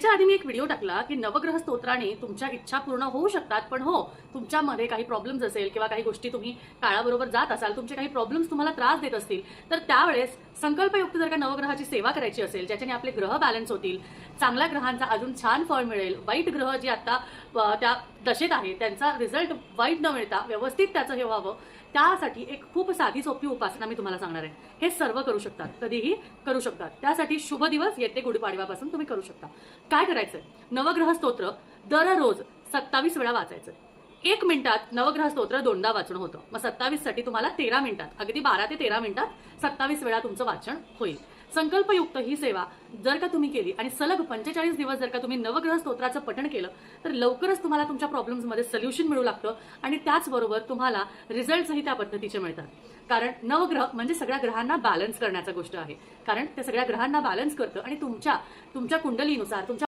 याच्या आधी मी एक व्हिडिओ टाकला की नवग्रह स्तोत्राने तुमच्या इच्छा पूर्ण होऊ शकतात, पण हो तुमच्यामध्ये काही प्रॉब्लेम्स असेल किंवा काही गोष्टी तुम्ही काळाबरोबर जात असाल, तुमचे काही प्रॉब्लेम्स तुम्हाला त्रास देत असतील, तर त्यावेळेस संकल्पयुक्त जर का नवग्रहाची सेवा करायची असेल, ज्याच्याने आपले ग्रह बॅलन्स होतील, चांगल्या ग्रहांचा अजून छान फळ मिळेल, वाईट ग्रह जे आता त्या दशेत आहे त्यांचा रिझल्ट वाईट न मिळता व्यवस्थित त्याचं हे व्हावं, त्यासाठी एक खूप साधी सोपी उपासना मी तुम्हाला सांगणार आहे. हे सर्व करू शकतात, कधीही करू शकतात. त्यासाठी शुभ दिवस येते गुढीपाडव्यापासून तुम्ही करू शकता. काय करायचंय? नवग्रह स्तोत्र दररोज 27 वेळा वाचायचं. 1 मिनिटात नवग्रह स्तोत्र दोनदा वाचन होतं. मग 27 साठी तुम्हाला 13 मिनिटात, अगदी 12 ते 13 मिनिटात 27 वेळा तुमचं वाचन होईल. संकल्पयुक्त ही सेवा जर का तुम्ही केली आणि सलग 45 दिवस जर का तुम्ही नवग्रह स्तोत्राचं पठण केलं, तर लवकरच तुम्हाला तुमच्या प्रॉब्लेम्समध्ये सोल्युशन मिळू लागतं आणि त्याचबरोबर तुम्हाला रिझल्ट्सही त्या पद्धतीचे मिळतात. कारण नवग्रह म्हणजे सगळ्या ग्रहांना बॅलन्स करण्याचा गोष्ट आहे. कारण ते सगळ्या ग्रहांना बॅलन्स करतं आणि तुमच्या कुंडलीनुसार तुमच्या